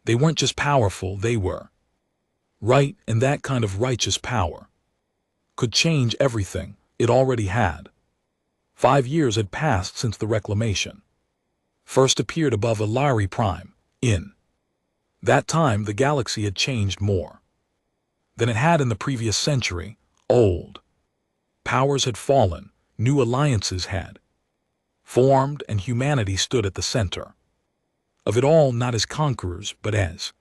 they weren't just powerful, they were right, and that kind of righteous power could change everything. It already had. 5 years had passed since the reclamation first appeared above Illyri Prime. In that time, the galaxy had changed more than it had in the previous century. Old powers had fallen, new alliances had formed, and humanity stood at the center of it all, not as conquerors, but as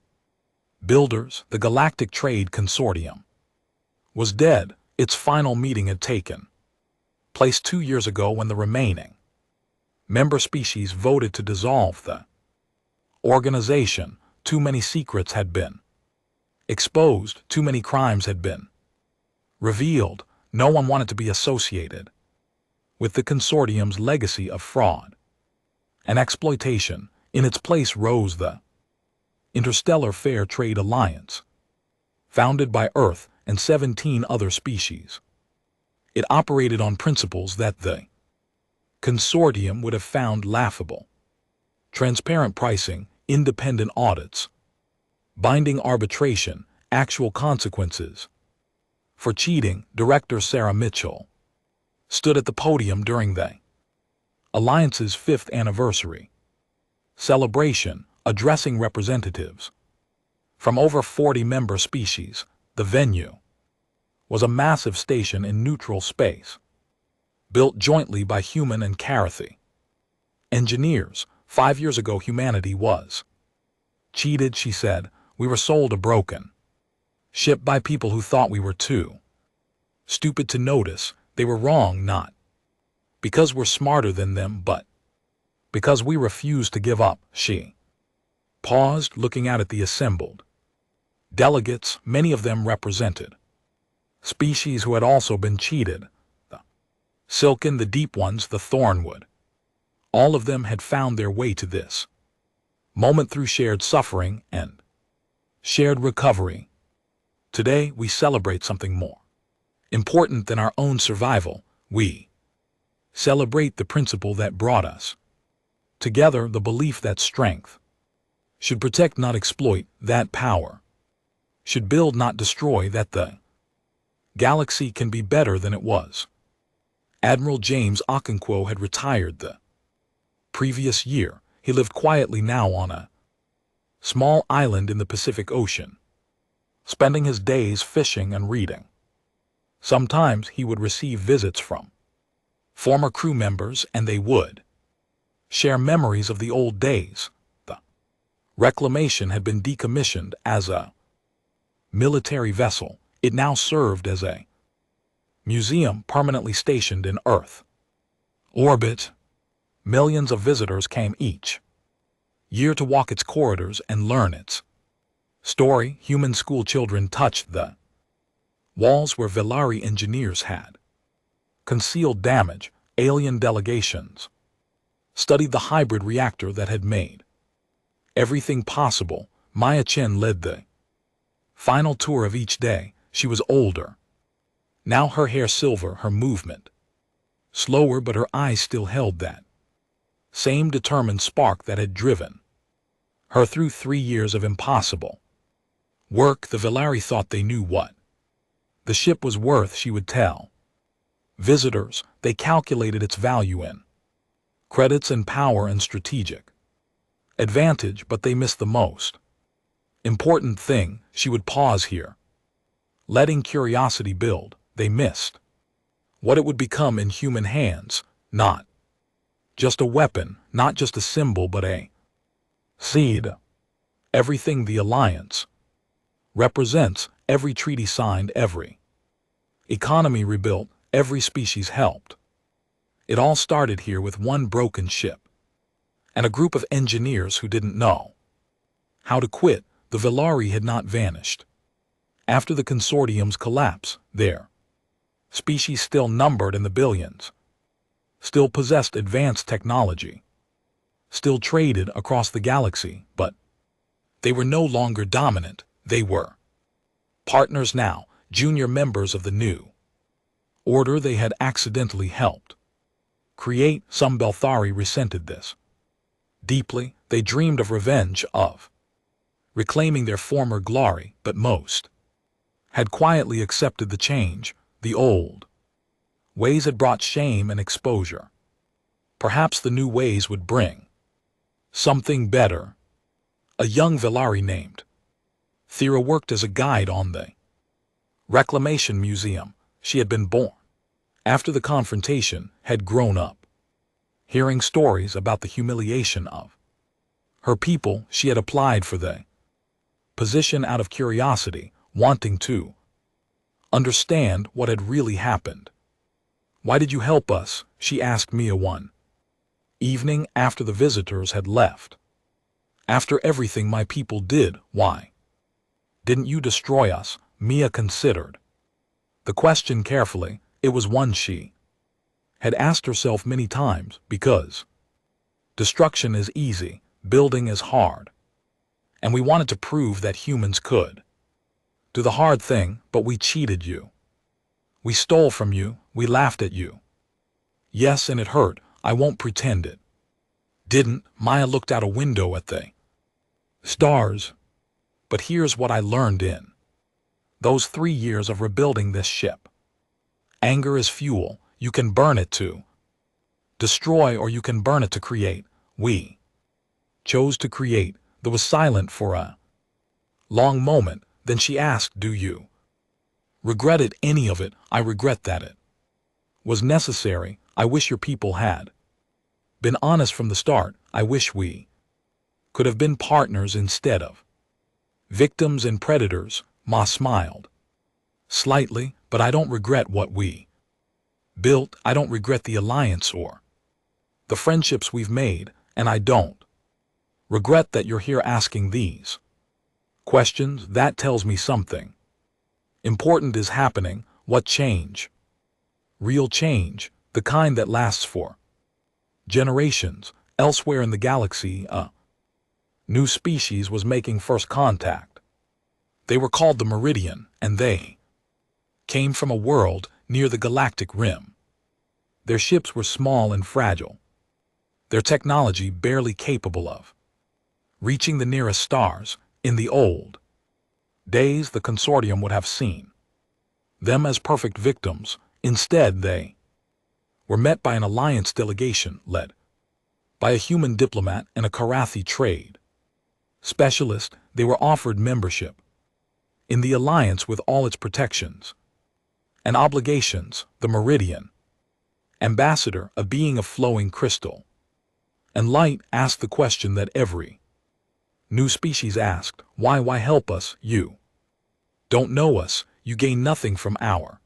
builders. The Galactic Trade Consortium was dead. Its final meeting had taken place 2 years ago, when the remaining member species voted to dissolve the organization. Too many secrets had been exposed, too many crimes had been revealed. No one wanted to be associated with the consortium's legacy of fraud and exploitation. In its place rose the Interstellar Fair Trade Alliance, founded by Earth and 17 other species. It operated on principles that the consortium would have found laughable: transparent pricing, independent audits, binding arbitration, actual consequences for cheating. Director Sarah Mitchell stood at the podium during the Alliance's 5th anniversary celebration, addressing representatives from over 40 member species. The venue was a massive station in neutral space, built jointly by human and Carathi engineers. 5 years ago, humanity was cheated, she said. We were sold a broken ship by people who thought we were too stupid to notice. They were wrong, not because we're smarter than them, but because we refused to give up. She paused, looking out at the assembled delegates. Many of them represented species who had also been cheated: the silken, the deep ones, the thornwood. All of them had found their way to this moment through shared suffering and shared recovery. Today, we celebrate something more important than our own survival. We celebrate the principle that brought us together, the belief that strength should protect, not exploit, that power should build, not destroy, that the galaxy can be better than it was. Admiral James Okonkwo had retired the previous year. He lived quietly now on a small island in the Pacific Ocean, spending his days fishing and reading. Sometimes he would receive visits from former crew members, and they would share memories of the old days. The reclamation had been decommissioned as a military vessel. It now served as a museum permanently stationed in Earth orbit. Millions of visitors came each year to walk its corridors and learn its story. Human school children touched the walls where Illyri engineers had concealed damage. Alien delegations studied the hybrid reactor that had made everything possible. Maya Chen led the final tour of each day. She was older now, her hair silver, her movement slower, but her eyes still held that same determined spark that had driven her through 3 years of impossible work. The Illyri thought they knew what the ship was worth, she would tell visitors. They calculated its value in credits and power and strategic advantage, but they missed the most important thing. She would pause here, letting curiosity build. They missed what it would become in human hands, not just a weapon, not just a symbol, but a seed. Everything the Alliance represents, every treaty signed, every economy rebuilt, Every species helped. It all started here with one broken ship and a group of engineers who didn't know how to quit. The Velari had not vanished. After the consortium's collapse, their species still numbered in the billions, still possessed advanced technology, still traded across the galaxy, but they were no longer dominant. They were partners now, junior members of the new order they had accidentally helped create. Some Belthari resented this deeply. They dreamed of revenge, of reclaiming their former glory, but most had quietly accepted the change. The old ways had brought shame and exposure. Perhaps the new ways would bring something better. A young Velari named Thera worked as a guide on the Reclamation Museum. She had been born after the confrontation, had grown up hearing stories about the humiliation of her people. She had applied for the position out of curiosity, wanting to understand what had really happened. "Why did you help us?" she asked Mia one evening after the visitors had left. "After everything my people did, why didn't you destroy us?" Mia considered the question carefully. It was one she had asked herself many times, because destruction is easy, building is hard, and we wanted to prove that humans could do the hard thing. But we cheated you. We stole from you. We laughed at you. Yes, and it hurt. I won't pretend it didn't. Maya looked out a window at the stars. But here's what I learned in those 3 years of rebuilding this ship. Anger is fuel. You can burn it to destroy, or you can burn it to create. We chose to create. There was silent for a long moment. Then she asked, "Do you regret it?" "Any of it. I regret that it was necessary. I wish your people had been honest from the start. I wish we could have been partners instead of victims and predators." Ma smiled slightly. "But I don't regret what we built. I don't regret the alliance or the friendships we've made, and I don't regret that you're here asking these questions. That tells me something important is happening." "What change?" "Real change, the kind that lasts for generations." Elsewhere in the galaxy, a new species was making first contact. They were called the Meridian, and they came from a world near the galactic rim. Their ships were small and fragile, their technology barely capable of reaching the nearest stars. In the old days, the consortium would have seen them as perfect victims. Instead, they were met by an alliance delegation led by a human diplomat and a Karathi trade specialist. They were offered membership in the alliance with all its protections and obligations. The Meridian ambassador, a being of flowing crystal and light, asked the question that every new species asked. Why help us? You don't know us. You gain nothing from our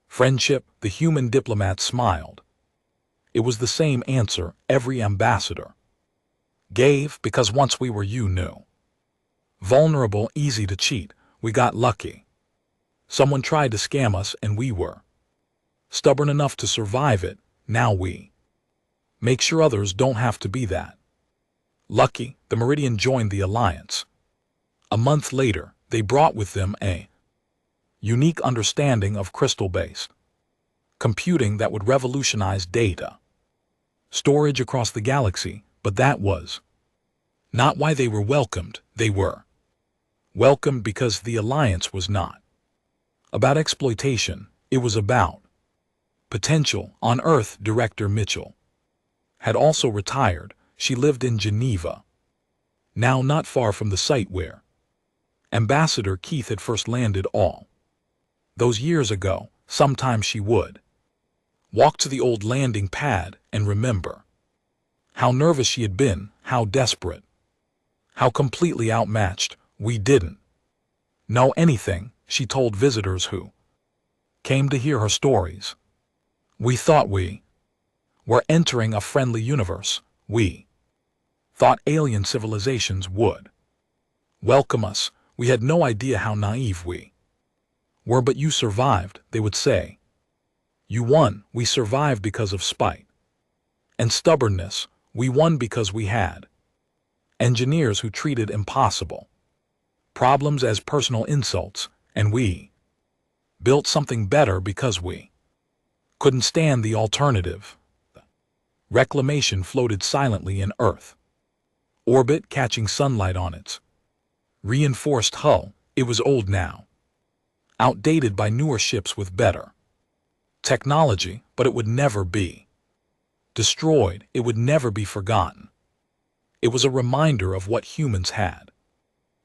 friendship." The human diplomat smiled. It was the same answer every ambassador gave. "Because once we were, you knew, vulnerable, easy to cheat. We got lucky. Someone tried to scam us, and we were stubborn enough to survive it. Now we make sure others don't have to be that lucky." The Meridian joined the alliance. A month later, they brought with them a unique understanding of crystal-based computing that would revolutionize data storage across the galaxy. But that was not why they were welcomed. They were welcomed because the alliance was not about exploitation. It was about potential. On Earth, Director Mitchell had also retired. She lived in Geneva, now not far from the site where Ambassador Keith had first landed all those years ago. Sometimes she would walk to the old landing pad and remember how nervous she had been, how desperate, how completely outmatched. "We didn't know anything," she told visitors who came to hear her stories. We thought we were entering a friendly universe. We thought alien civilizations would welcome us. We had no idea how naive we were. But you survived, they would say. You won. We survived because of spite and stubbornness. We won because we had engineers who treated impossible problems as personal insults, and we built something better because we couldn't stand the alternative. Reclamation floated silently in Earth orbit, catching sunlight on its reinforced hull. It was old now, outdated by newer ships with better technology, but it would never be destroyed. It would never be forgotten. It was a reminder of what humans had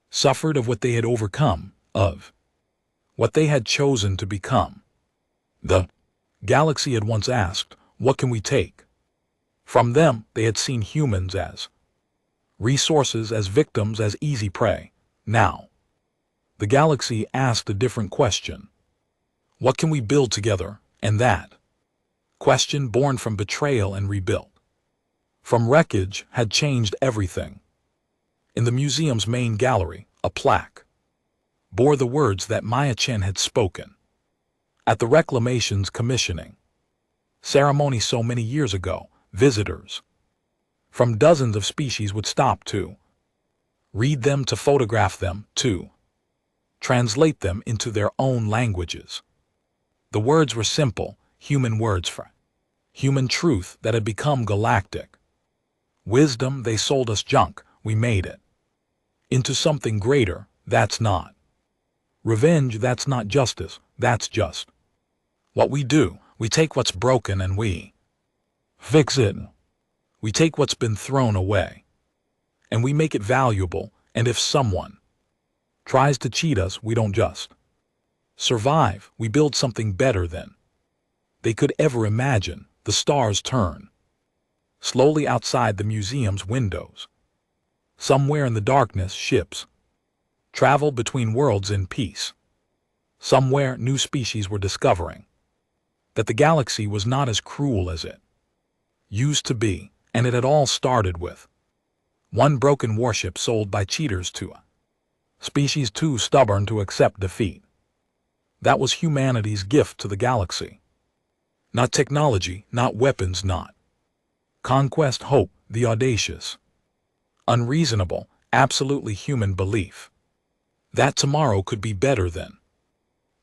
suffered, of what they had overcome, of what they had chosen to become. The galaxy had once asked, what can we take from them? They had seen humans as resources, as victims, as easy prey. Now, the galaxy asked a different question. What can we build together? And that question, born from betrayal and rebuilt from wreckage, had changed everything. In the museum's main gallery, a plaque bore the words that Maya Chen had spoken at the Reclamation's commissioning ceremony so many years ago. Visitors from dozens of species would stop to read them, to photograph them, to translate them into their own languages. The words were simple, human words for human truth that had become galactic wisdom. They sold us junk, we made it into something greater. That's not revenge, that's not justice, that's just what we do. We take what's broken and we fix it. We take what's been thrown away and we make it valuable. And if someone tries to cheat us, we don't just survive, we build something better than they could ever imagine. The stars turn slowly outside the museum's windows. Somewhere in the darkness, ships travel between worlds in peace. Somewhere, new species were discovering that the galaxy was not as cruel as it used to be, and it had all started with one broken warship sold by cheaters to a species too stubborn to accept defeat. That was humanity's gift to the galaxy. Not technology, not weapons, not conquest, hope, the audacious, unreasonable, absolutely human belief that tomorrow could be better than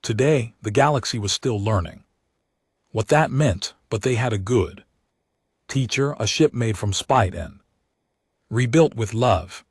today. The galaxy was still learning what that meant, but they had a good teacher, a ship made from spite and rebuilt with love.